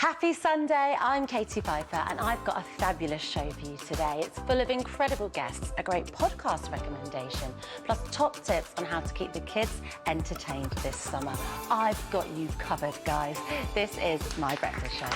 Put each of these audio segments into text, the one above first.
Happy Sunday, I'm Katie Piper and I've got a fabulous show for you today. It's full of incredible guests, a great podcast recommendation, plus top tips on how to keep the kids entertained this summer. I've got you covered, guys. This is My Breakfast Show.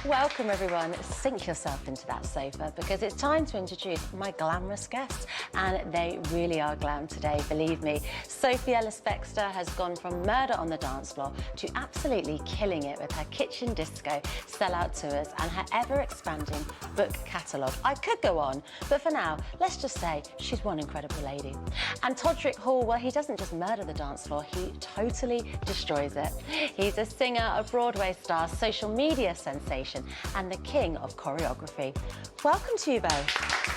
Welcome everyone, sink yourself into that sofa because it's time to introduce my glamorous guests, and they really are glam today, believe me. Sophie Ellis-Bextor has gone from murder on the dance floor to absolutely killing it with her kitchen disco sellout tours and her ever-expanding book catalogue. I could go on, but for now, let's just say she's one incredible lady. And Todrick Hall, well, he doesn't just murder the dance floor, he totally destroys it. He's a singer, a Broadway star, social media sensation, and the king of choreography. Welcome to you both.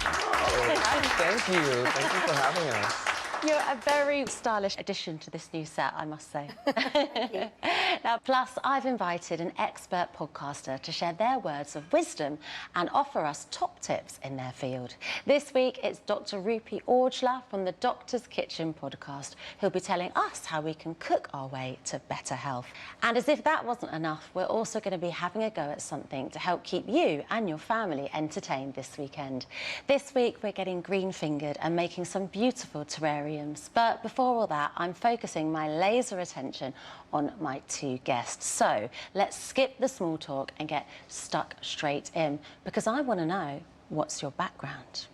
Oh, thank you. Thank you for having us. You're a very stylish addition to this new set, I must say. Now, plus, I've invited an expert podcaster to share their words of wisdom and offer us top tips in their field. This week, it's Dr. Rupi Aujla from the Doctor's Kitchen podcast, who'll be telling us how we can cook our way to better health. And as if that wasn't enough, we're also going to be having a go at something to help keep you and your family entertained this weekend. This week, we're getting green-fingered and making some beautiful terrariums. But before all that, I'm focusing my laser attention on my two guests. So let's skip the small talk and get stuck straight in, because I want to know, what's your background?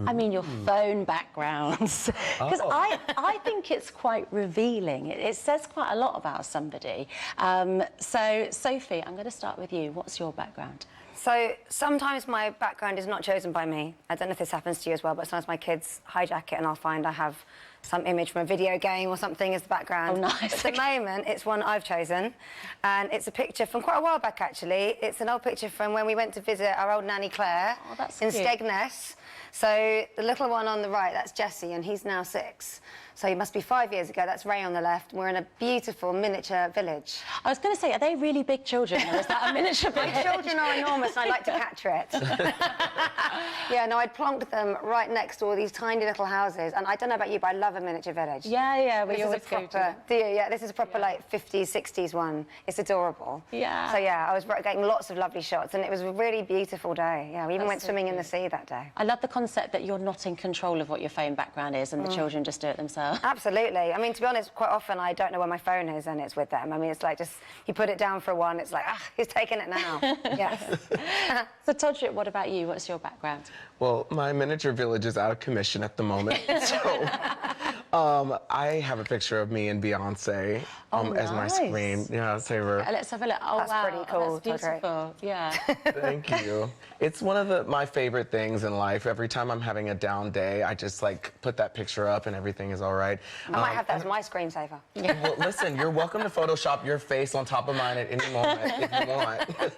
I mean, your phone backgrounds. Because I think it's quite revealing. It says quite a lot about somebody. So, Sophie, I'm going to start with you. What's your background? So sometimes my background is not chosen by me. I don't know if this happens to you as well, but sometimes my kids hijack it and I'll find I have some image from a video game or something as the background. Oh, nice. At the moment, it's one I've chosen, and it's a picture from quite a while back, actually. It's an old picture from when we went to visit our old nanny Claire in Skegness. So the little one on the right, that's Jesse, and he's now 6. So he must be 5 years ago. That's Ray on the left. We're in a beautiful miniature village. I was going to say, are they really big children, or is that a miniature village? My children are enormous, and I like to capture it. Yeah, no, I'd plonked them right next to all these tiny little houses, and I don't know about you, but I love a miniature village. Yeah, we this always is a proper, do you? Yeah, this is a proper like 50s, 60s one. It's adorable. Yeah. So yeah, I was getting lots of lovely shots, and it was a really beautiful day. Yeah, we even went swimming in the sea that day. I love the concept that you're not in control of what your phone background is, and the children just do it themselves. Absolutely. I mean, to be honest, quite often I don't know where my phone is, and it's with them. I mean, it's like just, you put it down for one, it's like, he's taking it now. Yes. So, Todrick, what about you? What's your background? Well, my miniature village is out of commission at the moment, so I have a picture of me and Beyonce as my screen. Yeah, saver. Let's have a look. Oh, That's wow. pretty cool. That's beautiful. Yeah. Thank you. It's one of my favorite things in life. Every time I'm having a down day, I just like put that picture up and everything is all right. I might have that as my screensaver. Well, listen, you're welcome to Photoshop your face on top of mine at any moment if you want.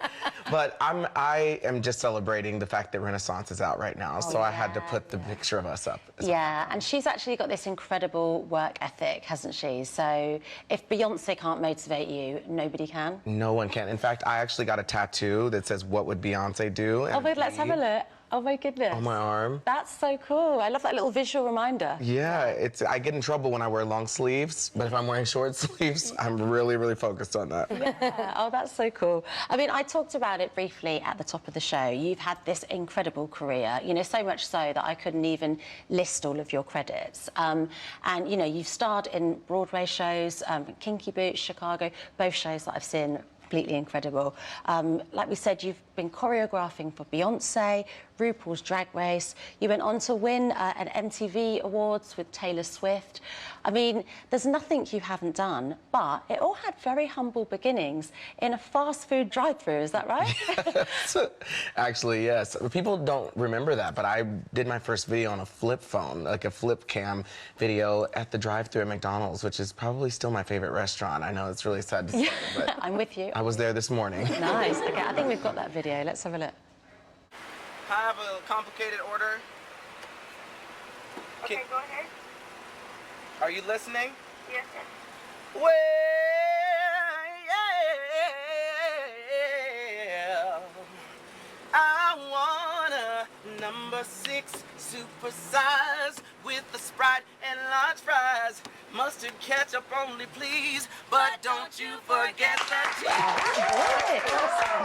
But I am just celebrating the fact that Renaissance is out right now, so I had to put the picture of us up. Yeah, and she's actually got this incredible work ethic, hasn't she? So if Beyonce can't motivate you, nobody can. No one can. In fact, I actually got a tattoo that says, "What would Beyonce do?" Oh, wait, let's have a look. Oh, my goodness. On my arm. That's so cool. I love that little visual reminder. Yeah, I get in trouble when I wear long sleeves, but if I'm wearing short sleeves, I'm really, really focused on that. Yeah. Oh, that's so cool. I mean, I talked about it briefly at the top of the show. You've had this incredible career, you know, so much so that I couldn't even list all of your credits. And, you know, you've starred in Broadway shows, Kinky Boots, Chicago, both shows that I've seen. Completely incredible. Like we said, you've been choreographing for Beyonce, RuPaul's Drag Race. You went on to win an MTV Awards with Taylor Swift. I mean, there's nothing you haven't done, but it all had very humble beginnings in a fast food drive-thru, is that right? Yes. Actually, yes. People don't remember that, but I did my first video on a flip phone, like a flip cam video at the drive-thru at McDonald's, which is probably still my favorite restaurant. I know it's really sad to say, but I'm with you. I was there this morning. Nice. Okay, I think we've got that video. Let's have a look. I have a complicated order. Okay, go ahead. Are you listening? Yes, sir. Well, yeah, I want a number 6 Supersize with the Sprite and large fries. Mustard ketchup only, please. But don't you forget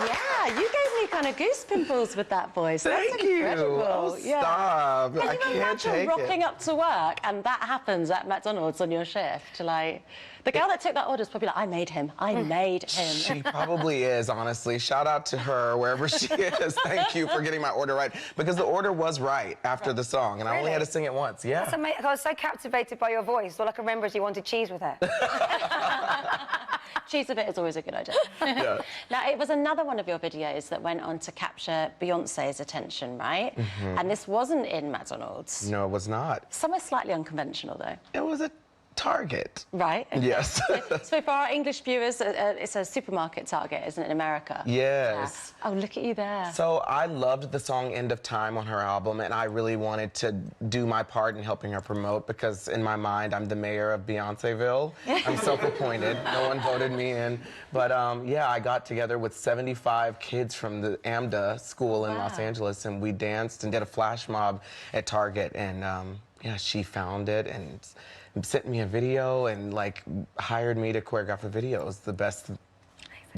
Yeah, you gave me kind of goose pimples with that voice. Thank That's you. incredible. Oh, stop. Can I you can't imagine take rocking it. up to work and that happens at McDonald's on your shift? Like, the girl that took that order is probably like, I made him. I made him. She probably is, honestly. Shout out to her, wherever she is. Thank you for getting my order right. Because the order was right after the song, and I only had to sing it once. Yeah. That's amazing. I was so captivated by your voice. All I can remember is you wanted cheese with it. Cheese with it is always a good idea. Yeah. Now, it was another one of your videos that went on to capture Beyonce's attention, right? And this wasn't in McDonald's. No, it was not. Somewhere slightly unconventional, though. It was a Target. Right. Okay. Yes. So for our English viewers, it's a supermarket Target, isn't it, in America? Yes. Yeah. Oh, look at you there. So I loved the song End of Time on her album, and I really wanted to do my part in helping her promote because in my mind, I'm the mayor of Beyonceville. I'm self-appointed. No one voted me in. But yeah, I got together with 75 kids from the AMDA school in Los Angeles, and we danced and did a flash mob at Target. And yeah, she found it and sent me a video and like hired me to choreograph the video. It was the best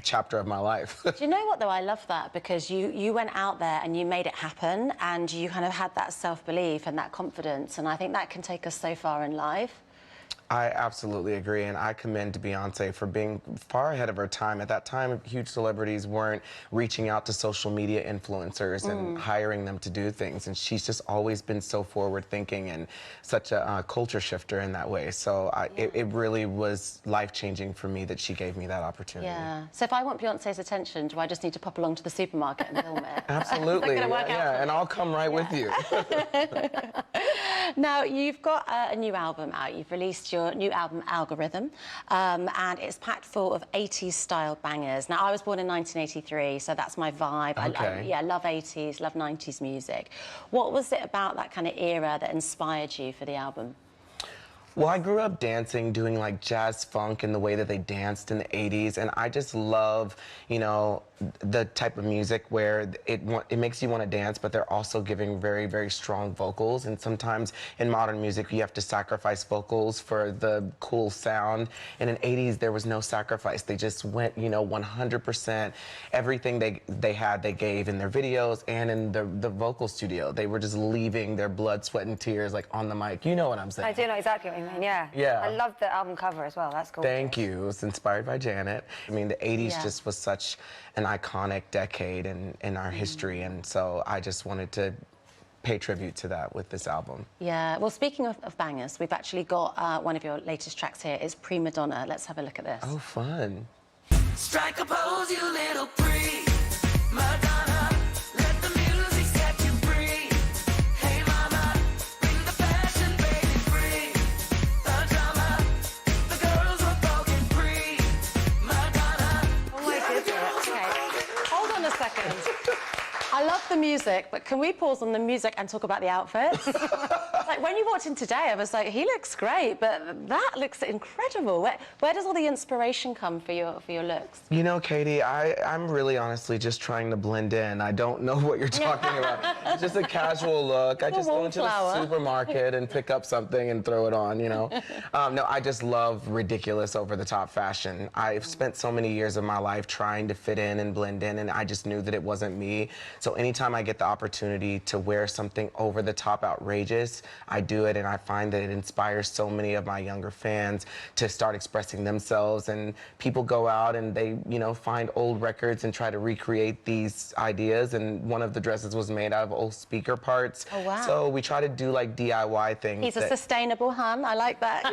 chapter of my life. Do you know what, though? I love that because you went out there and you made it happen and you kind of had that self-belief and that confidence, and I think that can take us so far in life. I absolutely agree, and I commend Beyonce for being far ahead of her time. At that time, huge celebrities weren't reaching out to social media influencers and hiring them to do things, and she's just always been so forward-thinking and such a culture shifter in that way. So it really was life-changing for me that she gave me that opportunity. Yeah. So if I want Beyonce's attention, do I just need to pop along to the supermarket and film it? Absolutely. Yeah, and I'll come right with you. Now, you've got a new album out. You've released your new album, Algorithm, and it's packed full of 80s style bangers. Now, I was born in 1983, so that's my vibe. Okay. I love 80s, love 90s music. What was it about that kind of era that inspired you for the album? Well, I grew up dancing, doing like jazz funk and the way that they danced in the 80s, and I just love, you know, the type of music where it makes you want to dance, but they're also giving very, very strong vocals. And sometimes in modern music, you have to sacrifice vocals for the cool sound. And in the 80s, there was no sacrifice. They just went, you know, 100%. Everything they had, they gave in their videos and in the vocal studio. They were just leaving their blood, sweat, and tears like on the mic. You know what I'm saying? I do know exactly what you mean, yeah. Yeah. I love the album cover as well. That's cool. Thank you. It was inspired by Janet. I mean, the 80s just was such an iconic decade in our history, and so I just wanted to pay tribute to that with this album. Yeah. Well, speaking of bangers, we've actually got one of your latest tracks here. It's Prima Donna. Let's have a look at this. Oh, fun. Strike a pose, you little Madonna. Let the music set you free. Hey mama, bring the passion, baby, free. The drama, the girls were broken free. Madonna. Oh my goodness. Okay. Hold on a second. I love the music, but can we pause on the music and talk about the outfits? Like, when you walked in today, I was like, he looks great, but that looks incredible. Where does all the inspiration come for your looks? You know, Katie, I'm really honestly just trying to blend in. I don't know what you're talking about. It's just a casual look. I just go into the supermarket and pick up something and throw it on, you know? No, I just love ridiculous, over-the-top fashion. I've spent so many years of my life trying to fit in and blend in, and I just knew that it wasn't me. So anytime I get the opportunity to wear something over-the-top outrageous, I do it, and I find that it inspires so many of my younger fans to start expressing themselves. And people go out and they, you know, find old records and try to recreate these ideas. And one of the dresses was made out of old speaker parts. Oh, wow. So we try to do like DIY things. He's a sustainable hun. I like that.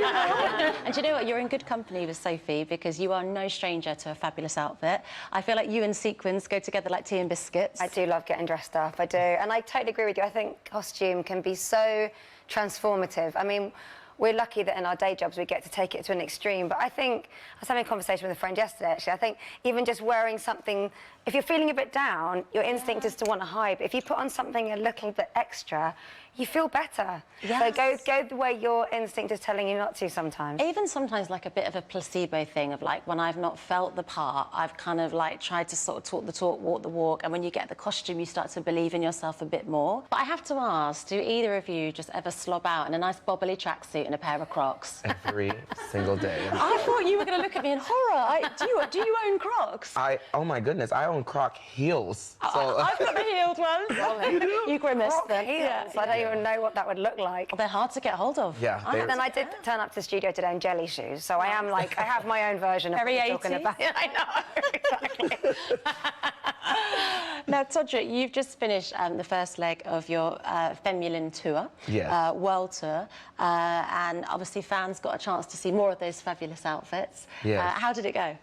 And you know what? You're in good company with Sophie because you are no stranger to a fabulous outfit. I feel like you and sequins go together like tea and biscuits. I do love getting dressed up, I do. And I totally agree with you. I think costume can be so transformative. I mean, we're lucky that in our day jobs we get to take it to an extreme, but I think, I was having a conversation with a friend yesterday actually, I think even just wearing something, if you're feeling a bit down, your instinct is to want to hide, but if you put on something a little bit extra, you feel better. Yes. So go the way your instinct is telling you not to sometimes. Even sometimes like a bit of a placebo thing of like when I've not felt the part, I've kind of like tried to sort of talk the talk, walk the walk, and when you get the costume, you start to believe in yourself a bit more. But I have to ask, do either of you just ever slob out in a nice bobbly tracksuit and a pair of Crocs? Every single day. I thought you were going to look at me in horror. Do you own Crocs? Oh my goodness, I own Croc heels. So I've got the heeled ones. You grimaced Croc then. heels. Yeah. I don't even know what that would look like. They're hard to get hold of. yeah, And then I did turn up to the studio today in jelly shoes, so I am like, I have my own version of Very what you're talking 80s. about. Yeah, I know, exactly. Now, Todrick, you've just finished the first leg of your Feminine tour, Yes. world tour, and obviously fans got a chance to see more of those fabulous outfits. Yes. How did it go?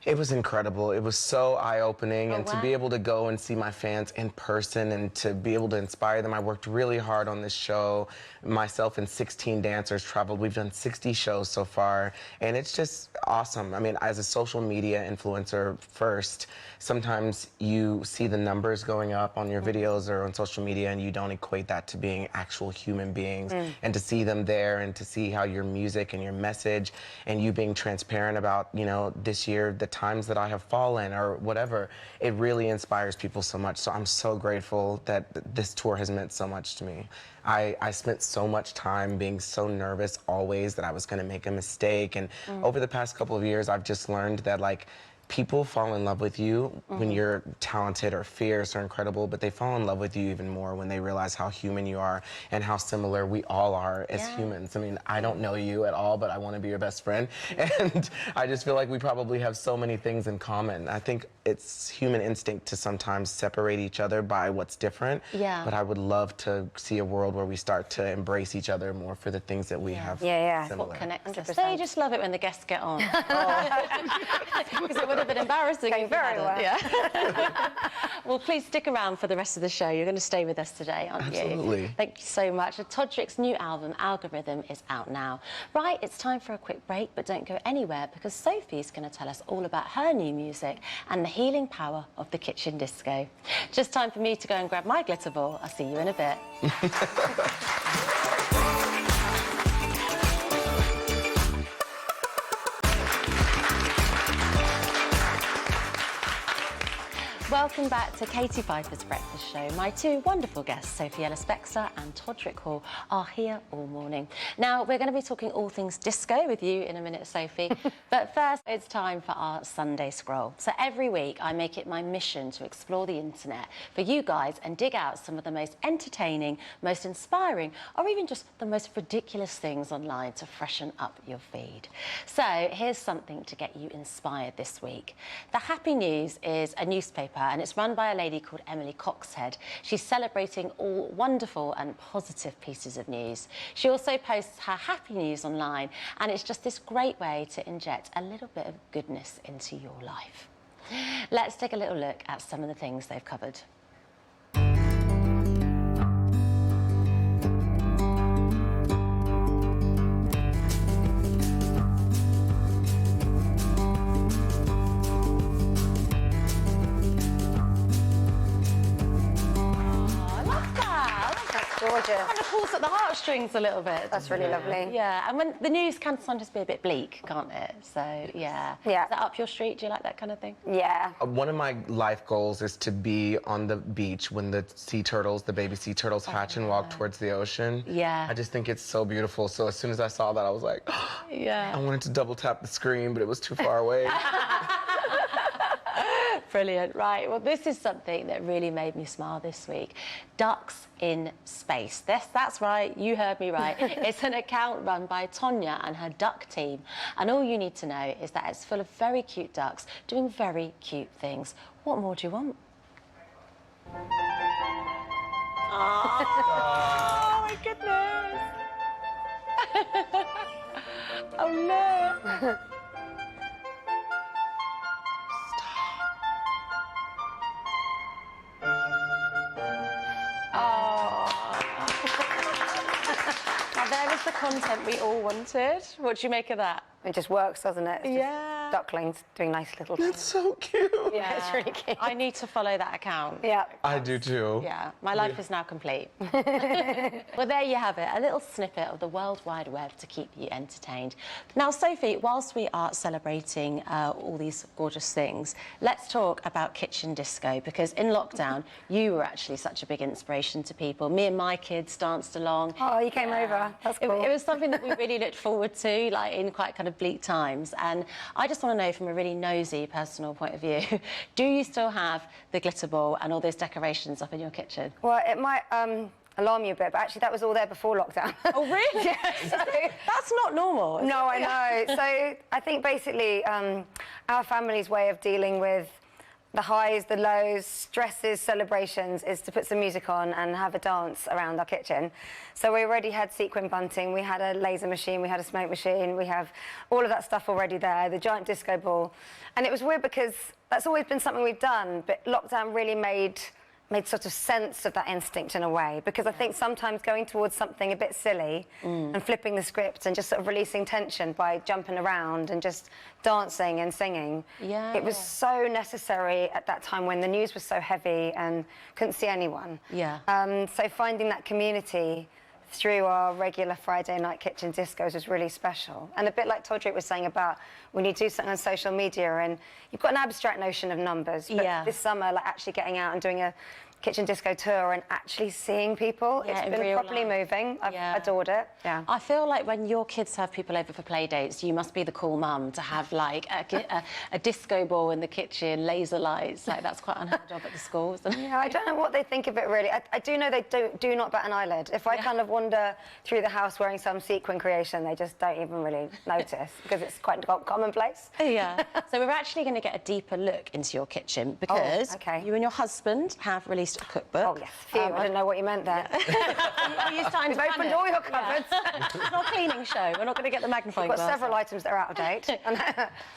It was incredible. It was so eye-opening, and to wow. be able to go and see my fans in person and to be able to inspire them. I worked really hard on this show. Myself and 16 dancers traveled. We've done 60 shows so far, and it's just awesome. I mean, as a social media influencer first, sometimes you see the numbers going up on your videos or on social media, and you don't equate that to being actual human beings. And to see them there and to see how your music and your message and you being transparent about, you know, this year, the times that I have fallen or whatever, it really inspires people so much. So I'm so grateful that this tour has meant so much to me. I spent so much time being so nervous always that I was gonna make a mistake. And over the past couple of years, I've just learned that like, people fall in love with you when you're talented or fierce or incredible, but they fall in love with you even more when they realize how human you are and how similar we all are as humans. I mean, I don't know you at all, but I want to be your best friend. And I just feel like we probably have so many things in common. I think it's human instinct to sometimes separate each other by what's different. Yeah. But I would love to see a world where we start to embrace each other more for the things that we have Yeah. similar. What connects us? 100%. So you just love it when the guests get on. Because it would have been embarrassing. Going if you very hadn't. well. Yeah. Well, please stick around for the rest of the show. You're going to stay with us today, aren't you? Absolutely. Thank you so much. Todrick's new album, Algorithm, is out now. Right, it's time for a quick break, but don't go anywhere because Sophie's going to tell us all about her new music and the healing power of the kitchen disco. Just time for me to go and grab my glitter ball. I'll see you in a bit. Welcome back to Katie Piper's Breakfast Show. My two wonderful guests, Sophie Ellis-Bextor and Todrick Hall, are here all morning. Now, we're going to be talking all things disco with you in a minute, Sophie. But first, it's time for our Sunday Scroll. So every week, I make it my mission to explore the internet for you guys and dig out some of the most entertaining, most inspiring, or even just the most ridiculous things online to freshen up your feed. So here's something to get you inspired this week. The Happy News is a newspaper and it's run by a lady called Emily Coxhead. She's celebrating all wonderful and positive pieces of news. She also posts her happy news online, and it's just this great way to inject a little bit of goodness into your life. Let's take a little look at some of the things they've covered. Gorgeous. Kind of pulls at the heartstrings a little bit. That's really lovely. Yeah, and when the news can sometimes be a bit bleak, can't it? So, yeah. Yeah. Is that up your street? Do you like that kind of thing? Yeah. One of my life goals is to be on the beach when the sea turtles, the baby sea turtles, hatch and walk towards the ocean. Yeah. I just think it's so beautiful. So as soon as I saw that, I was like, Yeah. I wanted to double tap the screen, but it was too far away. Brilliant. Right. Well, this is something that really made me smile this week. Ducks in Space. That's right. You heard me right. It's an account run by Tonya and her duck team. And all you need to know is that it's full of very cute ducks doing very cute things. What more do you want? Oh, my goodness. Oh, no. There is the content we all wanted. What do you make of that? It just works, doesn't it? It's just Yeah. ducklings doing nice little things. It's so cute. Yeah, it's really cute. I need to follow that account. Yeah. I do too. Yeah, my life is now complete. Well, there you have it, a little snippet of the World Wide Web to keep you entertained. Now, Sophie, whilst we are celebrating all these gorgeous things, let's talk about kitchen disco, because in lockdown, you were actually such a big inspiration to people. Me and my kids danced along. Oh, you came over. That's cool. It was something that we really looked forward to, like in quite kind of bleak times. And I just want to know, from a really nosy personal point of view, do you still have the glitter ball and all those decorations up in your kitchen? Well, it might alarm you a bit, but actually that was all there before lockdown. Oh, really? Yeah, so, that's not normal. No, I know. So I think basically our family's way of dealing with the highs, the lows, stresses, celebrations is to put some music on and have a dance around our kitchen. So we already had sequin bunting, we had a laser machine, we had a smoke machine, we have all of that stuff already there, the giant disco ball. And it was weird because that's always been something we've done, but lockdown really made sort of sense of that instinct in a way, because I think sometimes going towards something a bit silly and flipping the script and just sort of releasing tension by jumping around and just dancing and singing, it was so necessary at that time when the news was so heavy and couldn't see anyone. So finding that community through our regular Friday night kitchen discos was really special. And a bit like Todrick was saying about when you do something on social media and you've got an abstract notion of numbers, but this summer, like actually getting out and doing a kitchen disco tour and actually seeing people, it's been properly moving. I've adored it. Yeah. I feel like when your kids have people over for play dates, you must be the cool mum to have like a disco ball in the kitchen, laser lights. Like that's quite unheard of at the schools. Yeah, I don't know what they think of it really. I do know they do not bat an eyelid. If I kind of wander through the house wearing some sequin creation, they just don't even really notice because it's quite commonplace. Yeah. So we're actually going to get a deeper look into your kitchen because you and your husband have released a cookbook. Oh yes, phew, I didn't know what you meant there. Are you starting to opened all your cupboards. It's not a cleaning show. We're not going to get the magnifying glass. We've got several items that are out of date.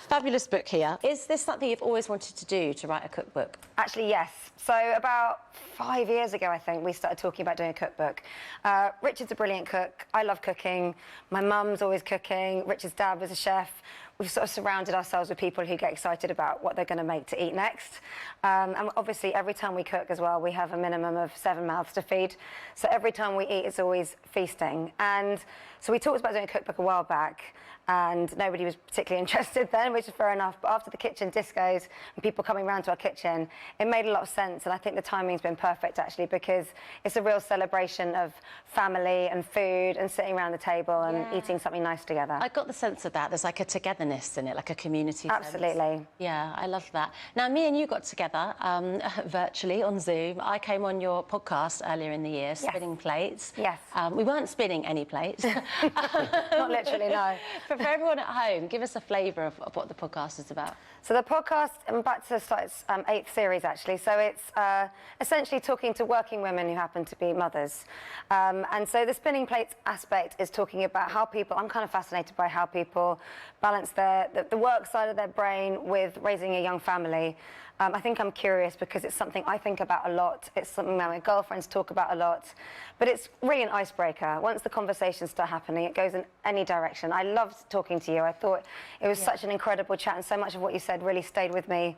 Fabulous book here. Is this something you've always wanted to do, to write a cookbook? Actually, yes. So about 5 years ago, I think, we started talking about doing a cookbook. Richard's a brilliant cook. I love cooking. My mum's always cooking. Richard's dad was a chef. We've sort of surrounded ourselves with people who get excited about what they're going to make to eat next. And obviously, every time we cook as well, we have a minimum of 7 mouths to feed. So every time we eat, it's always feasting. And so we talked about doing a cookbook a while back, and nobody was particularly interested then, which is fair enough. But after the kitchen discos and people coming round to our kitchen, it made a lot of sense. And I think the timing's been perfect, actually, because it's a real celebration of family and food and sitting around the table and eating something nice together. I got the sense of that. There's like a togetherness in it, like a community sense. Absolutely. Yeah, I love that. Now, me and you got together virtually on Zoom. I came on your podcast earlier in the year, Spinning Plates. Yes. We weren't spinning any plates. Not literally, no. But for everyone at home, give us a flavour of what the podcast is about. So the podcast, I'm about to start its 8th series, actually. So it's essentially talking to working women who happen to be mothers. And so the spinning plates aspect is talking about how people, I'm kind of fascinated by how people balance the work side of their brain with raising a young family. I think I'm curious because it's something I think about a lot. It's something that my girlfriends talk about a lot. But it's really an icebreaker. Once the conversations start happening, it goes in any direction. I loved talking to you. I thought it was such an incredible chat, and so much of what you said really stayed with me.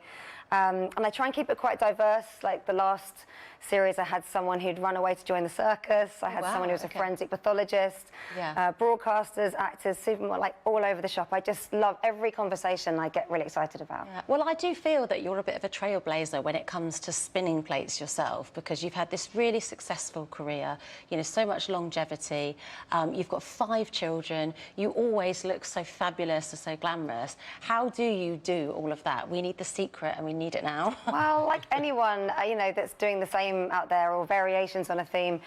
And I try and keep it quite diverse. Like the last series, I had someone who'd run away to join the circus. I had someone who was a forensic pathologist, broadcasters, actors, supermodels, like all over the shop. I just love every conversation I get really excited about. Yeah. Well, I do feel that you're a bit of a trailblazer when it comes to spinning plates yourself, because you've had this really successful career, you know, so much longevity. You've got 5 children. You always look so fabulous and so glamorous. How do you do all of that? We need the secret, and we need it now. Well, like anyone, you know, that's doing the same out there or variations on a theme,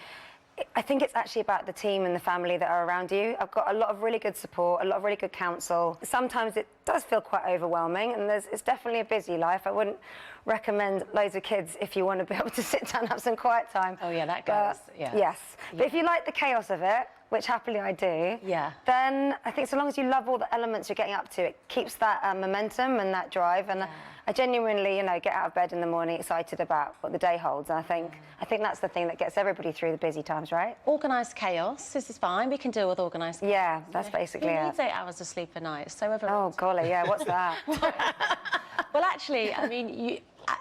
I think it's actually about the team and the family that are around you. I've got a lot of really good support, a lot of really good counsel. Sometimes it does feel quite overwhelming, and it's definitely a busy life. I wouldn't recommend loads of kids if you want to be able to sit down and have some quiet time. Oh yeah, that goes. Yes, but if you like the chaos of it, which happily I do, then I think so long as you love all the elements you're getting up to, it keeps that momentum and that drive. And I genuinely, you know, get out of bed in the morning excited about what the day holds. And I think that's the thing that gets everybody through the busy times, right? Organised chaos. This is fine. We can deal with organised chaos. Yeah, that's basically it. Who needs 8 hours of sleep a night? So everyone. Oh golly, yeah. What's that? Well, actually, I mean,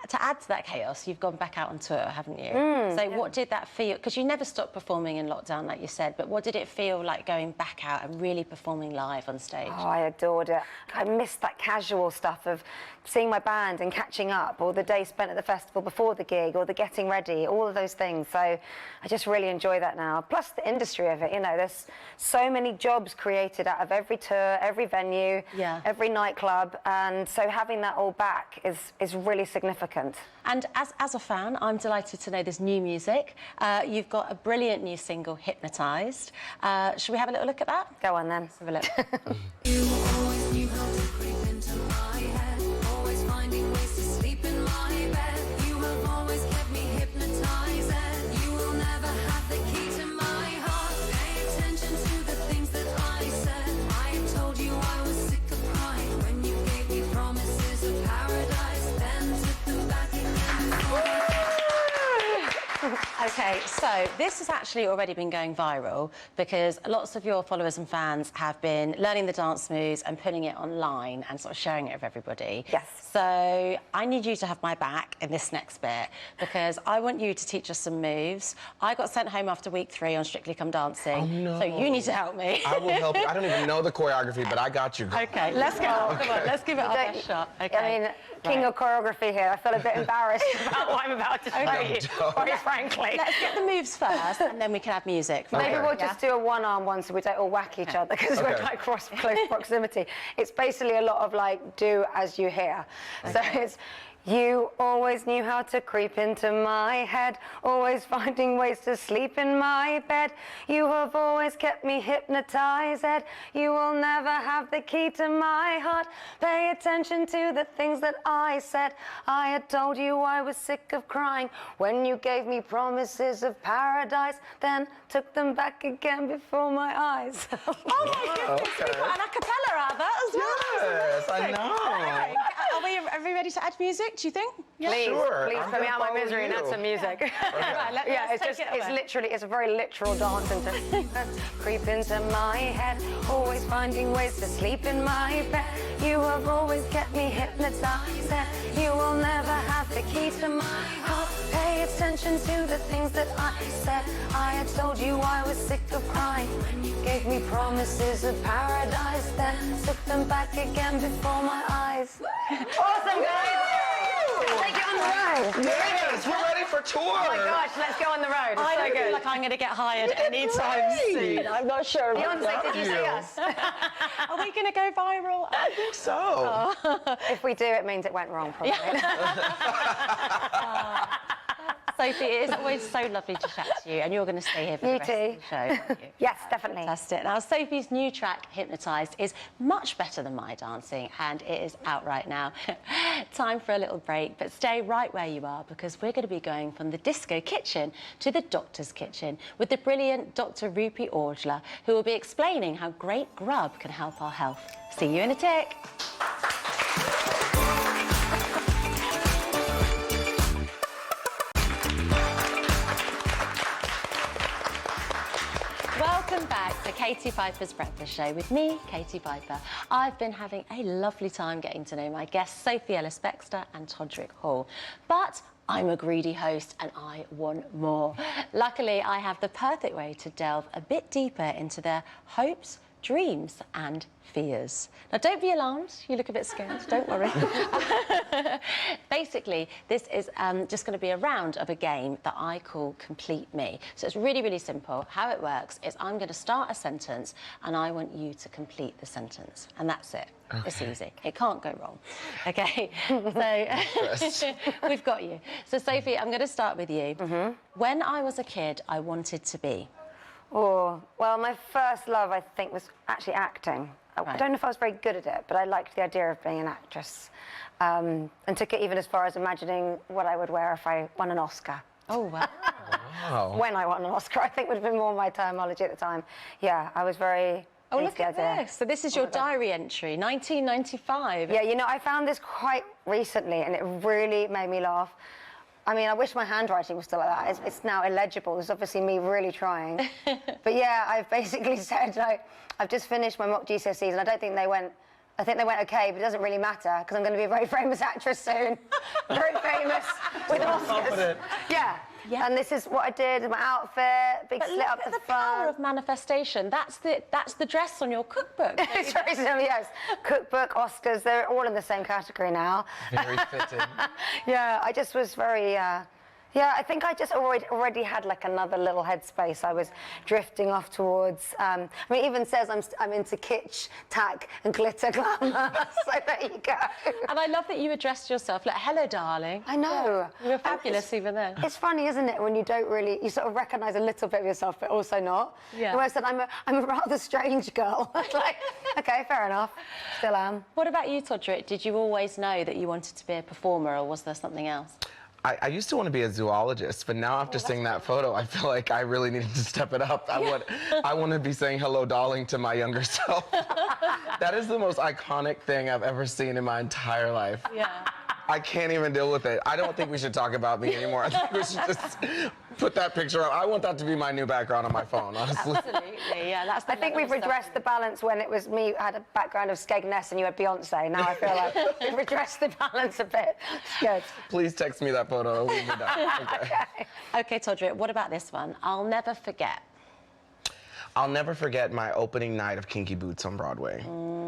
to add to that chaos, you've gone back out on tour, haven't you? So what did that feel? Because you never stopped performing in lockdown, like you said, but what did it feel like going back out and really performing live on stage? Oh, I adored it. I missed that casual stuff of seeing my band and catching up, or the day spent at the festival before the gig, or the getting ready, all of those things. So I just really enjoy that now. Plus the industry of it, you know, there's so many jobs created out of every tour, every venue, every nightclub, and so having that all back is really significant. And as a fan, I'm delighted to know there's new music. You've got a brilliant new single, Hypnotised. Should we have a little look at that? Go on then. Let's have a look. You always knew how to creep into my head, always finding ways to sleep in my bed. You have always kept me hypnotized, and you will never have the key to my heart. Pay attention to the things that I said. I told you I was sick of crying when you gave me promises of paradise, then took them back again. OK, so this has actually already been going viral because lots of your followers and fans have been learning the dance moves and putting it online and sort of sharing it with everybody. Yes. So I need you to have my back in this next bit because I want you to teach us some moves. I got sent home after week 3 on Strictly Come Dancing, Oh, no. so you need to help me. I will help you. I don't even know the choreography, but I got you. OK, let's go. Come on, let's give it our best shot. OK. I mean, king of choreography here. I feel a bit embarrassed about what I'm about to show you, quite frankly. Let's get the moves first, and then we can have music. Maybe Okay. we'll just do a one-arm one so we don't all whack each other because we're like close proximity. It's basically a lot of like, do as you hear. So it's, you always knew how to creep into my head, always finding ways to sleep in my bed. You have always kept me hypnotized, Ed. You will never have the key to my heart. Pay attention to the things that I said. I had told you I was sick of crying when you gave me promises of paradise, then took them back again before my eyes. Oh my goodness, we got an a cappella out of that as well. Yes, I know. Are we ready to add music, do you think? Please, Sure, please I'm put me gonna out my follow misery and add you. some music. Right, let's take it it's away. literally, it's a very literal dance into creep into my head, always finding ways to sleep in my bed. You have always kept me hypnotized, and you will never have the key to my heart. Pay attention to the things that I said. I had told you I was sick of crying when you gave me promises of paradise, then took them back again before my eyes. Awesome, guys! Let's take it on the road. Yes, we're ready for tour. Oh my gosh, let's go on the road. It's I so don't good. feel like I'm going to get hired anytime soon. I'm not sure. Beyonce, did you see us? Are we going to go viral? I think so. If we do, it means it went wrong, probably. Sophie, it is always so lovely to chat to you, and you're going to stay here for the You rest too. of the show, aren't you? Yes, definitely. Fantastic. Now, Sophie's new track, Hypnotised, is much better than my dancing, and it is out right now. Time for a little break, but stay right where you are, because we're going to be going from the disco kitchen to the doctor's kitchen with the brilliant Dr. Rupi Aujla, who will be explaining how great grub can help our health. See you in a tick. Welcome back to Katie Piper's Breakfast Show with me, Katie Piper. I've been having a lovely time getting to know my guests, Sophie Ellis-Bextor and Todrick Hall. But I'm a greedy host and I want more. Luckily, I have the perfect way to delve a bit deeper into their hopes, dreams and fears. Now, don't be alarmed. You look a bit scared. Don't worry. Basically, this is just going to be a round of a game that I call Complete Me. So it's really, really simple. How it works is I'm going to start a sentence and I want you to complete the sentence. And that's it. Okay. It's easy. It can't go wrong. OK? So we've got you. So, Sophie, I'm going to start with you. When I was a kid, I wanted to be... Oh, well, my first love, I think, was actually acting. I don't know if I was very good at it, but I liked the idea of being an actress, and took it even as far as imagining what I would wear if I won an Oscar. Oh, wow. Wow. When I won an Oscar, I think would have been more my terminology at the time. Yeah, I was very... Oh, into look the at idea. this. So this is your diary entry, 1995. Yeah, you know, I found this quite recently, and it really made me laugh. I mean, I wish my handwriting was still like that. It's now illegible. It's obviously me really trying. But yeah, I've basically said, I've just finished my mock GCSEs, and I don't think they went I think they went okay, but it doesn't really matter because I'm going to be a very famous actress soon. Very famous with Oscars. Confident. Yeah. Yeah. And this is what I did, my outfit, big But slit look up at the the power front. of manifestation. That's the dress on your cookbook. It's very simple, yes. Cookbook, Oscars, they're all in the same category now. Very fitting. Yeah, I just was very, yeah, I think I just already had like another little headspace I was drifting off towards. I mean, it even says I'm into kitsch, tack and glitter glamour. So there you go. And I love that you addressed yourself like, hello, darling. I know. You were fabulous even then. It's funny, isn't it, when you don't really, you sort of recognise a little bit of yourself, but also not. Yeah. Where I said, I'm a rather strange girl. It's like, okay, fair enough. Still am. What about you, Todrick? Did you always know that you wanted to be a performer, or was there something else? I used to want to be a zoologist, but now after seeing that photo, I feel like I really needed to step it up. I want to be saying hello, darling, to my younger self. That is the most iconic thing I've ever seen in my entire life. Yeah. I can't even deal with it. I don't think we should talk about me anymore. I think we should just put that picture up. I want that to be my new background on my phone, honestly. Absolutely, yeah. That's the I think level we've of stuff. redressed the balance when it was me had a background of Skegness and you had Beyonce. Now I feel like we've redressed the balance a bit. It's good. Please text me that photo. We'll be done. Okay. Okay, Todrick, what about this one? I'll never forget. I'll never forget my opening night of Kinky Boots on Broadway.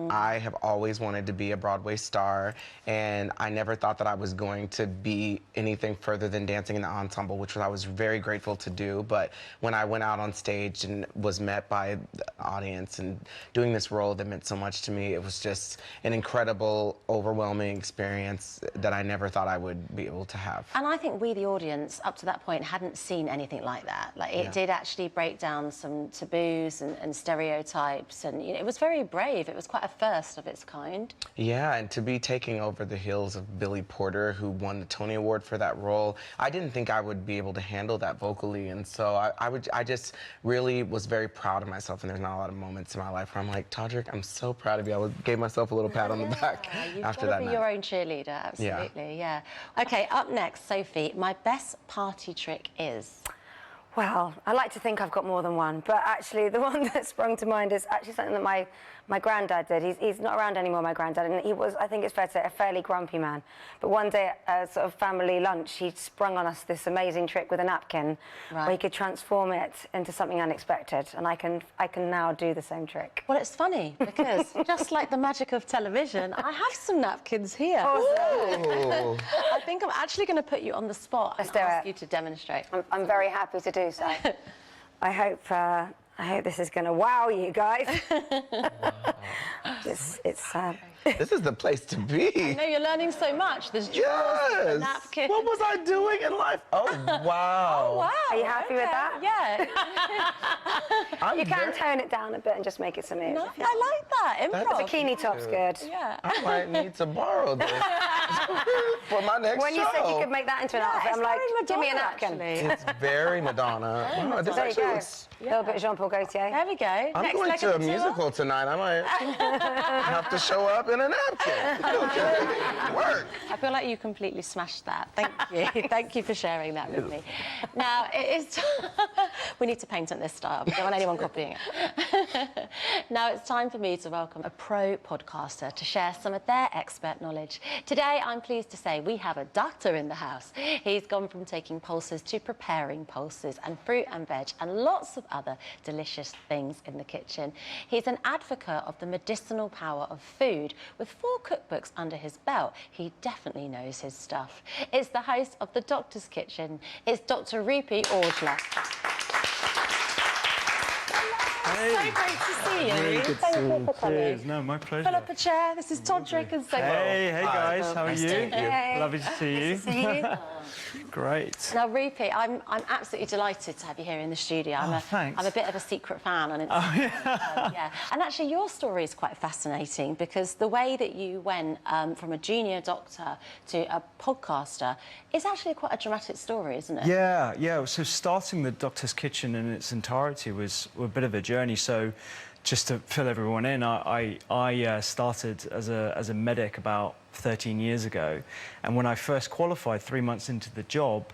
I have always wanted to be a Broadway star, and I never thought that I was going to be anything further than dancing in the ensemble, which I was very grateful to do. But when I went out on stage and was met by the audience and doing this role that meant so much to me, it was just an incredible, overwhelming experience that I never thought I would be able to have. And I think we, the audience, up to that point, hadn't seen anything like that. Like, it did actually break down some taboos and stereotypes, and you know, it was very brave. It was quite a first of its kind. Yeah, and to be taking over the heels of Billy Porter, who won the Tony Award for that role, I didn't think I would be able to handle that vocally, and so I just really was very proud of myself, and there's not a lot of moments in my life where I'm like, Todrick, I'm so proud of you. I gave myself a little pat on the back You've after got that to be night. your own cheerleader, absolutely, yeah. Okay, up next, Sophie, my best party trick is... Well, I like to think I've got more than one, but actually the one that sprung to mind is actually something that my granddad did. He's not around anymore, my granddad, and he was, I think it's fair to say, a fairly grumpy man. But one day at a sort of family lunch, he sprung on us this amazing trick with a napkin where he could transform it into something unexpected, and I can now do the same trick. Well, it's funny, because just like the magic of television, I have some napkins here. Ooh. I think I'm actually going to put you on the spot and Let's do ask it. you to demonstrate. I'm very happy to do so. I hope this is going to wow you guys. It's This is the place to be. No, you're learning so much. There's drawers, Yes. napkins. What was I doing in life? Oh, wow. Wow. Are you happy with that? Yeah. You can tone it down a bit and just make it some ears. No, if you I like that. That's Improv. Bikini top's good. Yeah. I might need to borrow this for my next When show. you said you could make that into an outfit, it's I'm like, very give me a Madonna, napkin. actually. It's very Madonna. Wow, this There you actually go. looks... A little bit of Jean-Paul Gaultier. There we go. I'm Next going leg to of a the tour. musical tonight. I might have to show up in a napkin. Okay. Work. I feel like you completely smashed that. Thank you. Thank you for sharing that with me. Now, it is... we need to paint it this style. We don't want anyone copying it. Now, it's time for me to welcome a pro podcaster to share some of their expert knowledge. Today, I'm pleased to say we have a doctor in the house. He's gone from taking pulses to preparing pulses and fruit and veg and lots of other delicious things in the kitchen. He's an advocate of the medicinal power of food. With 4 cookbooks under his belt, he definitely knows his stuff. It's the host of The Doctor's Kitchen. It's Dr. Rupi Aujla. Hey. So great to see you. Really good Thank to you for coming. Cheers. No, my pleasure. Pull up a chair. This is Todrick and Sophie. Hey guys, how are Nice you? to meet you. Hey. Lovely to see you. See you? Great. Now, Rupi, I'm absolutely delighted to have you here in the studio. Thanks. I'm a bit of a secret fan on Instagram. Oh, yeah. And actually, your story is quite fascinating because the way that you went from a junior doctor to a podcaster is actually quite a dramatic story, isn't it? Yeah. So starting the Doctor's Kitchen in its entirety was a bit of a journey. So just to fill everyone in, I started as a medic about 13 years ago, and when I first qualified 3 months into the job,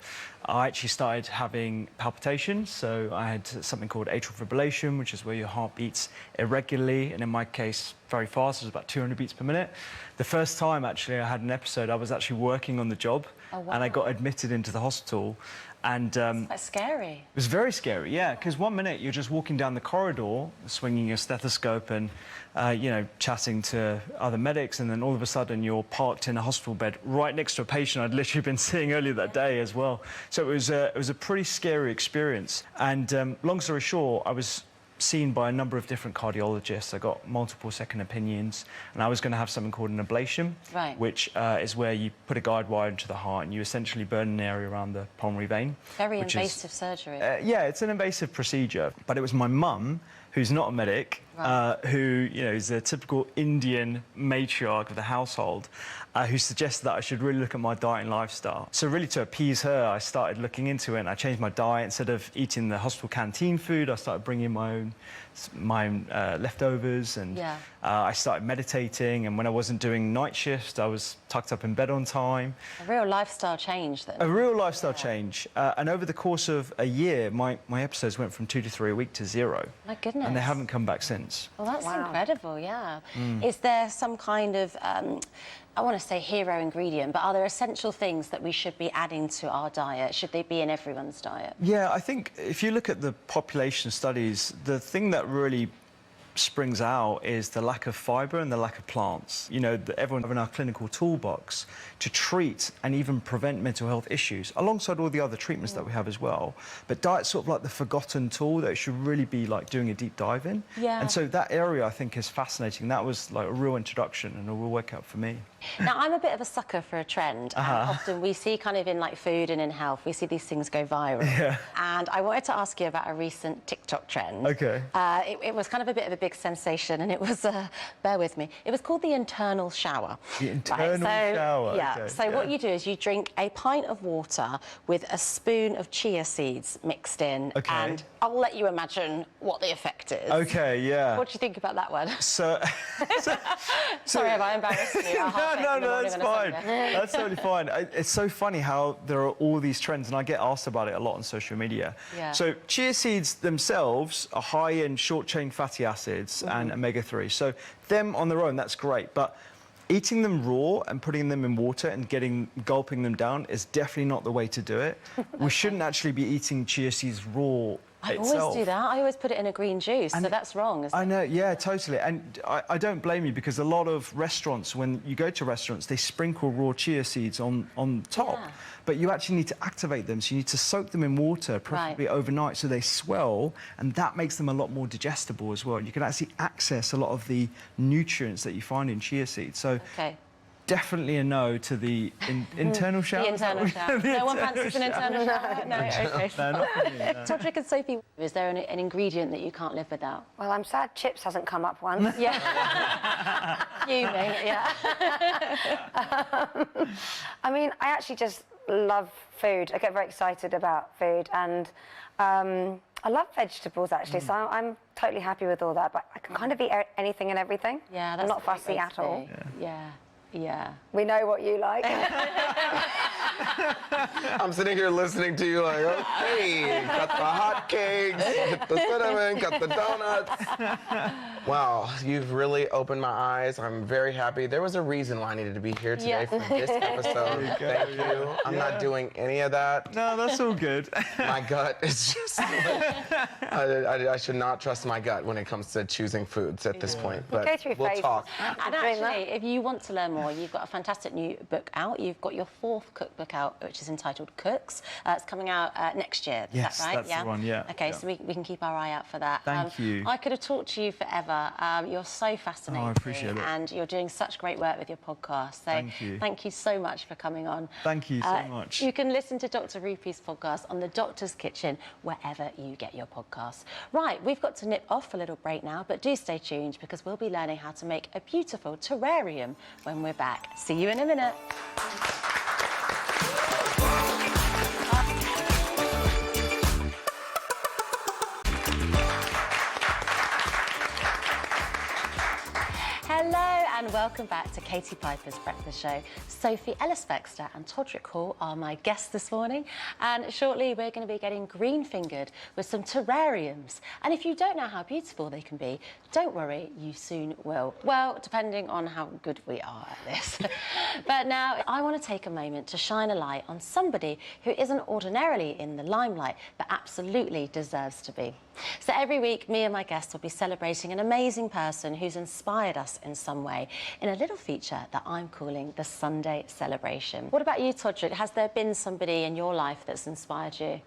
I actually started having palpitations. So I had something called atrial fibrillation, which is where your heart beats irregularly, and in my case, very fast. It was about 200 beats per minute. The first time, actually, I had an episode, I was actually working on the job, and I got admitted into the hospital. And That's scary. it was very scary, yeah, because 1 minute you're just walking down the corridor, swinging your stethoscope and, you know, chatting to other medics, and then all of a sudden you're parked in a hospital bed right next to a patient I'd literally been seeing earlier that day as well. So it was a pretty scary experience. And long story short, I was seen by a number of different cardiologists. I got multiple second opinions, and I was going to have something called an ablation, Right. which is where you put a guide wire into the heart and you essentially burn an area around the pulmonary vein. Very which invasive surgery. Yeah, it's an invasive procedure, but it was my mum, who's not a medic, who, you know, is a typical Indian matriarch of the household, who suggested that I should really look at my diet and lifestyle. So really, to appease her, I started looking into it, and I changed my diet. Instead of eating the hospital canteen food, I started bringing my own leftovers, and I started meditating. And when I wasn't doing night shifts, I was tucked up in bed on time. A real lifestyle change, then. A real lifestyle change. And over the course of a year, my episodes went from 2 to 3 a week to 0. My goodness. And they haven't come back since. Well, that's incredible, yeah. Is there some kind of, I want to say hero ingredient, but are there essential things that we should be adding to our diet? Should they be in everyone's diet? Yeah, I think if you look at the population studies, the thing that really springs out is the lack of fibre and the lack of plants. You know, everyone have in our clinical toolbox to treat and even prevent mental health issues, alongside all the other treatments that we have as well. But diet's sort of like the forgotten tool that should really be like doing a deep dive in. Yeah. And so that area I think is fascinating. That was like a real introduction and a real workout for me. Now, I'm a bit of a sucker for a trend. And often we see kind of in like food and in health, we see these things go viral. Yeah. And I wanted to ask you about a recent TikTok trend. Okay. It was kind of a bit of a big sensation, and it was, bear with me, it was called the internal shower. The internal shower. Yeah. Okay, So what you do is you drink a pint of water with a spoon of chia seeds mixed in. Okay. And I'll let you imagine what the effect is. Okay, yeah. What do you think about that one? So, Sorry if I embarrassed you. No, that's fine. That's totally fine. It's so funny how there are all these trends, and I get asked about it a lot on social media. Yeah. So chia seeds themselves are high in short-chain fatty acids and omega-3. So them on their own, that's great. But eating them raw and putting them in water and gulping them down is definitely not the way to do it. We shouldn't actually be eating chia seeds raw. I itself. always do that. I always put it in a green juice, so that's wrong, isn't it? I know, yeah, totally. And I don't blame you, because a lot of restaurants, when you go to restaurants, they sprinkle raw chia seeds on top. Yeah. But you actually need to activate them, so you need to soak them in water, preferably overnight, so they swell, and that makes them a lot more digestible as well. You can actually access a lot of the nutrients that you find in chia seeds. So. Okay. Definitely a no to the internal shower. The internal shower. No one fancies an internal shower? No, okay. No, not for me, no. Todrick and Sophie, is there an ingredient that you can't live without? Well, I'm sad chips hasn't come up once. Yeah. Fuming, yeah. I mean, I actually just love food. I get very excited about food, and I love vegetables, actually, so I'm totally happy with all that, but I can kind of eat anything and everything. Yeah, that's I'm not the great fussy way at to all. be. Yeah. We know what you like. I'm sitting here listening to you like, okay, got the hot cakes, get the cinnamon, got the donuts. Wow, you've really opened my eyes. I'm very happy. There was a reason why I needed to be here today for this episode. Thank you. I'm not doing any of that. No, that's all good. My gut is just I should not trust my gut when it comes to choosing foods at this point. But go through we'll phases. talk. And actually, if you want to learn more, you've got a fantastic new book out. You've got your 4th cookbook out, which is entitled Cooks. It's coming out next year. Yes, is that right? that's the one, yeah. Okay, Yeah. so we can keep our eye out for that. Thank you. I could have talked to you forever. You're so fascinating. Oh, I appreciate it. And you're doing such great work with your podcast. So Thank you. Thank you so much for coming on. Thank you so much. You can listen to Dr. Rupi's podcast on The Doctor's Kitchen, wherever you get your podcasts. Right, we've got to nip off for a little break now, but do stay tuned, because we'll be learning how to make a beautiful terrarium when we're back. See you in a minute. Hello and welcome back to Katie Piper's Breakfast Show. Sophie Ellis-Bextor and Todrick Hall are my guests this morning, and shortly we're going to be getting green-fingered with some terrariums. And if you don't know how beautiful they can be, don't worry, you soon will. Well, depending on how good we are at this. But now I want to take a moment to shine a light on somebody who isn't ordinarily in the limelight, but absolutely deserves to be. So every week, me and my guests will be celebrating an amazing person who's inspired us in some way in a little feature that I'm calling the Sunday Celebration. What about you, Todrick? Has there been somebody in your life that's inspired you?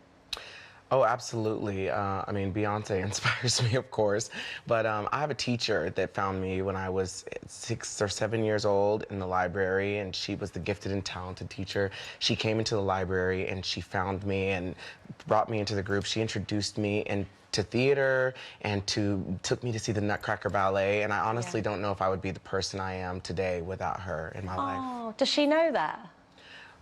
Oh, absolutely. I mean, Beyonce inspires me, of course. But I have a teacher that found me when I was 6 or 7 years old in the library, and she was the gifted and talented teacher. She came into the library and she found me and brought me into the group. She introduced me to theater and took me to see the Nutcracker Ballet. And I honestly don't know if I would be the person I am today without her in my life. Oh, does she know that?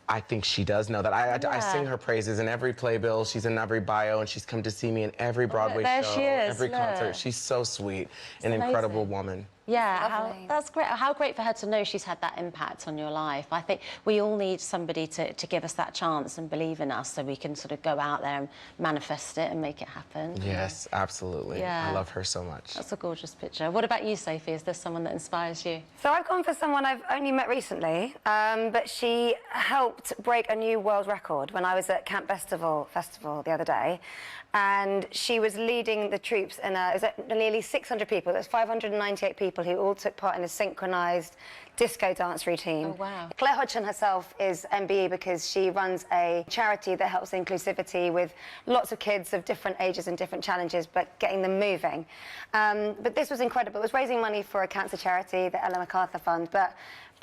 I think she does know that. I sing her praises in every playbill. She's in every bio, and she's come to see me in every Broadway there show, she is, every concert. She's so sweet, an incredible woman. Yeah, that's great. How great for her to know she's had that impact on your life. I think we all need somebody to give us that chance and believe in us so we can sort of go out there and manifest it and make it happen. Yes, absolutely. Yeah. I love her so much. That's a gorgeous picture. What about you, Sophie? Is there someone that inspires you? So I've gone for someone I've only met recently, but she helped break a new world record when I was at Camp Festival the other day. And she was leading the troops in it was nearly 600 people. There's 598 people who all took part in a synchronized disco dance routine. Oh, wow. Claire Hodgson herself is MBE because she runs a charity that helps inclusivity with lots of kids of different ages and different challenges, but getting them moving. But this was incredible. It was raising money for a cancer charity, the Ellen MacArthur Fund, but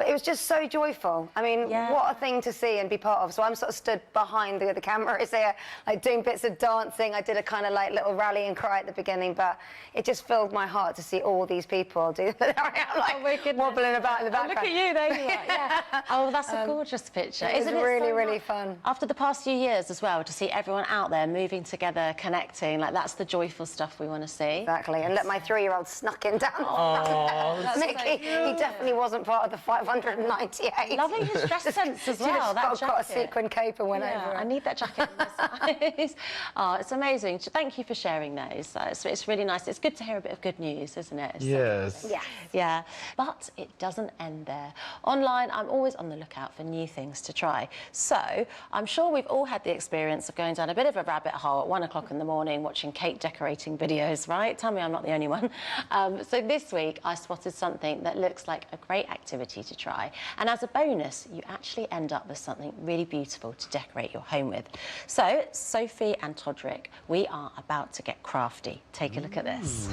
it was just so joyful. I mean, what a thing to see and be part of. So I'm sort of stood behind the cameras here, like doing bits of dancing. I did a kind of like little rally and cry at the beginning, but it just filled my heart to see all these people do that. I'm like wobbling about in the background. Look at you, there you are. Yeah. Oh, that's a gorgeous picture. Isn't it really, really fun? After the past few years as well, to see everyone out there moving together, connecting, like that's the joyful stuff we want to see. Exactly. And look, my 3-year-old snuck in down. Oh, Mickey, he definitely wasn't part of the 598. Loving his dress sense as well. That got a sequin cape and went over it. I need that jacket in my size. Oh, it's amazing. Thank you for sharing those. It's really nice. It's good to hear a bit of good news, isn't it? It's yes. Yeah. But it doesn't end there. Online, I'm always on the lookout for new things to try. So I'm sure we've all had the experience of going down a bit of a rabbit hole at 1 o'clock in the morning watching cake decorating videos, right? Tell me I'm not the only one. So this week, I spotted something that looks like a great activity to try. And as a bonus, you actually end up with something really beautiful to decorate your home with. So, Sophie and Todrick, we are about to get crafty. Take a look at this.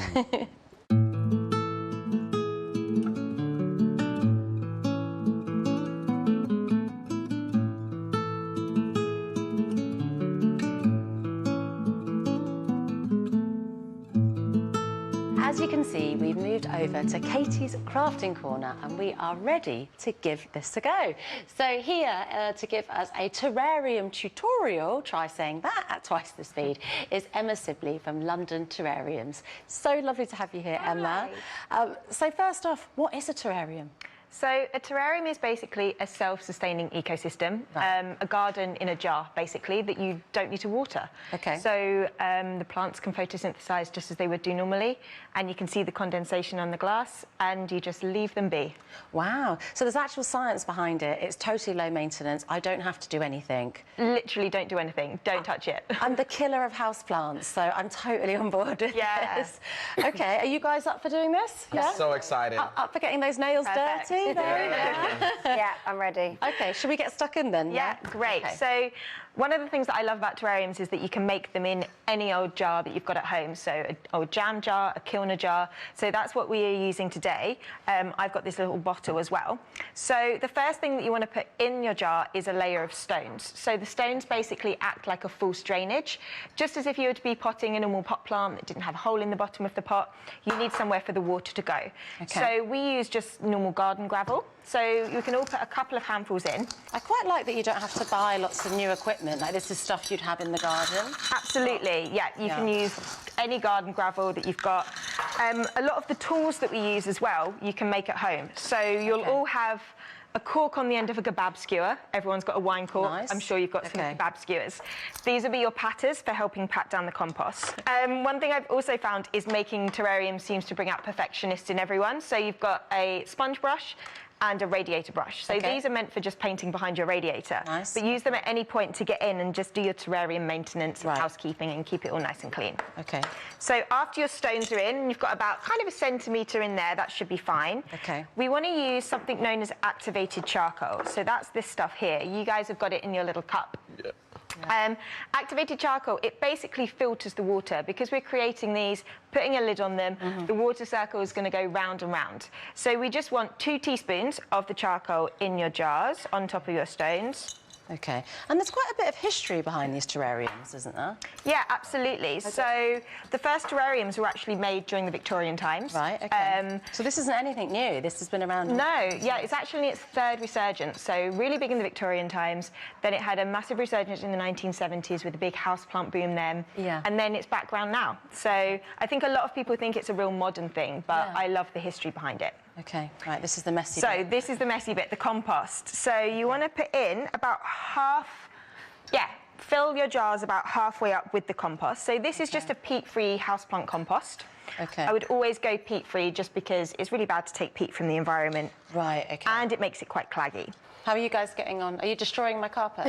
As you can see, we've moved over to Katie's crafting corner and we are ready to give this a go. So here to give us a terrarium tutorial, try saying that at twice the speed, is Emma Sibley from London Terrariums. So lovely to have you here, Emma. So first off, what is a terrarium? So a terrarium is basically a self-sustaining ecosystem, a garden in a jar, basically, that you don't need to water. Okay. So the plants can photosynthesize just as they would do normally, and you can see the condensation on the glass, and you just leave them be. Wow. So there's actual science behind it. It's totally low maintenance. I don't have to do anything. Literally don't do anything. Don't touch it. I'm the killer of houseplants, so I'm totally on board with this. OK, are you guys up for doing this? I'm so excited. Up for getting those nails dirty? Yeah, I'm ready. OK, should we get stuck in then? Yeah, great. Okay. So one of the things that I love about terrariums is that you can make them in any old jar that you've got at home. So an old jam jar, a kilner jar. So that's what we are using today. I've got this little bottle as well. So the first thing that you want to put in your jar is a layer of stones. So the stones basically act like a false drainage. Just as if you were to be potting a normal pot plant that didn't have a hole in the bottom of the pot, you need somewhere for the water to go. Okay. So we use just normal garden gravel. So you can all put a couple of handfuls in. I quite like that you don't have to buy lots of new equipment. Like, this is stuff you'd have in the garden. Absolutely, yeah. You can use any garden gravel that you've got. A lot of the tools that we use as well, you can make at home. So you'll all have a cork on the end of a kebab skewer. Everyone's got a wine cork. Nice. I'm sure you've got some kebab skewers. These will be your patters for helping pat down the compost. One thing I've also found is making terrariums seems to bring out perfectionists in everyone. So you've got a sponge brush and a radiator brush. So these are meant for just painting behind your radiator. Nice. But use them at any point to get in and just do your terrarium maintenance and housekeeping and keep it all nice and clean. Okay. So after your stones are in, you've got about kind of a centimetre in there, that should be fine. Okay. We want to use something known as activated charcoal. So that's this stuff here. You guys have got it in your little cup. Yeah. Activated charcoal, it basically filters the water. Because we're creating these, putting a lid on them, the water circle is going to go round and round. So we just want 2 teaspoons of the charcoal in your jars on top of your stones. Okay. And there's quite a bit of history behind these terrariums, isn't there? Yeah, absolutely. So the first terrariums were actually made during the Victorian times. Right, okay. So this isn't anything new? This has been around... No, yeah, it's actually its 3rd resurgence. So really big in the Victorian times. Then it had a massive resurgence in the 1970s with a big houseplant boom then. Yeah. And then it's background now. So I think a lot of people think it's a real modern thing, but I love the history behind it. Okay, right, this is the messy So bit. this is the messy bit, the compost. So you want to put in about fill your jars about halfway up with the compost. So this is just a peat-free houseplant compost. Okay. I would always go peat-free just because it's really bad to take peat from the environment. Right, okay. And it makes it quite claggy. How are you guys getting on? Are you destroying my carpet?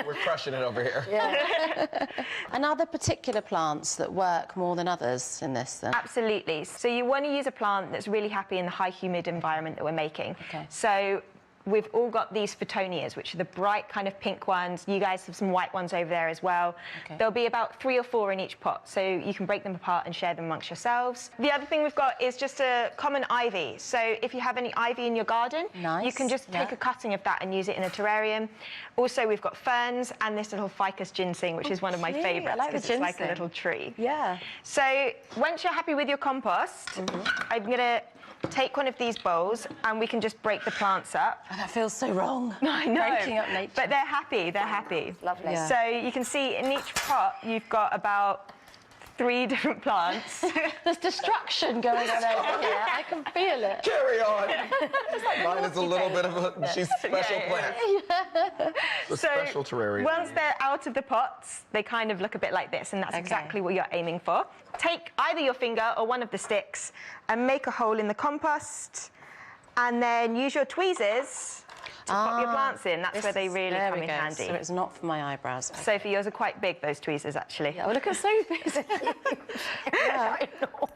We're crushing it over here. And are there particular plants that work more than others in this then? Absolutely. So you want to use a plant that's really happy in the high humid environment that we're making. Okay. So we've all got these photonias, which are the bright kind of pink ones. You guys have some white ones over there as well. Okay. There'll be about 3 or 4 in each pot, so you can break them apart and share them amongst yourselves. The other thing we've got is just a common ivy. So if you have any ivy in your garden, you can just take a cutting of that and use it in a terrarium. Also, we've got ferns and this little ficus ginseng, which is one of my favourites because it's like a little tree. Yeah. So once you're happy with your compost, I'm going to take one of these bowls and we can just break the plants up. Oh, that feels so wrong. I know. Breaking up nature. But they're happy, they're happy. Lovely. Yeah. So you can see in each pot you've got about 3 different plants. There's destruction going on over here. I can feel it. Carry on. Mine is a little bit of a... She's special plant. The special terrarium. Once they're out of the pots, they kind of look a bit like this, and that's exactly what you're aiming for. Take either your finger or one of the sticks and make a hole in the compost, and then use your tweezers to pop your plants in. That's where they really come in handy. So it's not for my eyebrows. Sophie, yours are quite big, those tweezers, actually. Oh, look at Sophie's. Yeah.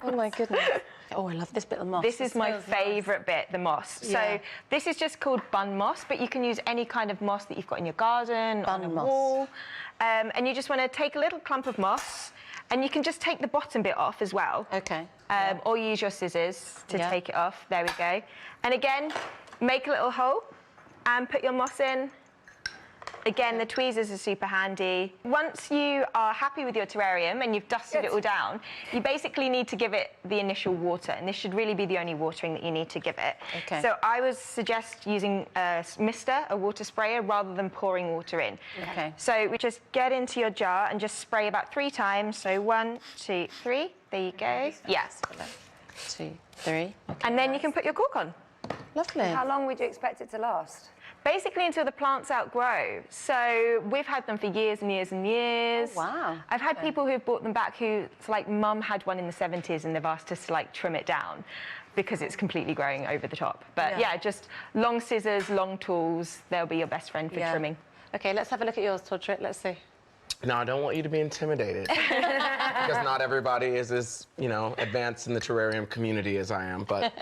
Oh, my goodness. Oh, I love this bit of moss. This is my favourite bit, the moss. Yeah. So this is just called bun moss, but you can use any kind of moss that you've got in your garden, on a wall. And you just want to take a little clump of moss, and you can just take the bottom bit off as well. Okay. Or use your scissors to take it off. There we go. And again, make a little hole and put your moss in. Again, the tweezers are super handy. Once you are happy with your terrarium and you've dusted it all down, you basically need to give it the initial water, and this should really be the only watering that you need to give it. Okay. So I would suggest using a mister, a water sprayer, rather than pouring water in. Okay. So we just get into your jar and just spray about 3 times. So 1, 2, 3. There you go. Yes. 2, 3. Okay. And then you can put your cork on. Lovely. How long would you expect it to last? Basically until the plants outgrow. So we've had them for years and years and years. Oh, wow. I've had people who've bought them back who, like, Mum had one in the 70s and they've asked us to, like, trim it down because it's completely growing over the top. But yeah, just long scissors, long tools, they'll be your best friend for trimming. Okay, let's have a look at yours, Todrick. Let's see. No, I don't want you to be intimidated. Because not everybody is as, you know, advanced in the terrarium community as I am, but...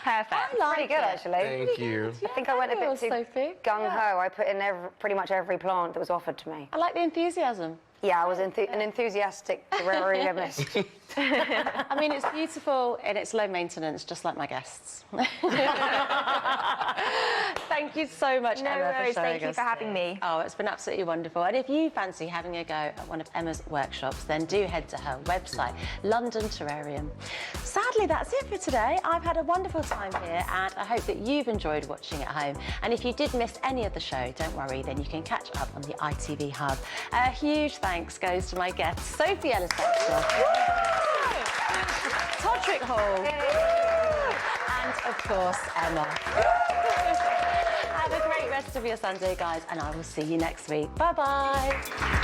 Perfect. I like Pretty good, actually. Thank you. I think I went a bit too Sophie. gung-ho. I put in pretty much every plant that was offered to me. I like the enthusiasm. Yeah, I was an enthusiastic terrariumist. I mean, it's beautiful and it's low maintenance, just like my guests. Thank you so much, No Emma, worries, for showing thank you us for having this. me. Oh, it's been absolutely wonderful. And if you fancy having a go at one of Emma's workshops, then do head to her website, London Terrarium. Sadly, that's it for today. I've had a wonderful time here, and I hope that you've enjoyed watching at home. And if you did miss any of the show, don't worry, then you can catch up on the ITV Hub. A huge thanks goes to my guest, Sophie Ellis-Bextor. Paul. And, of course, Emma. Have a great rest of your Sunday, guys, and I will see you next week. Bye-bye.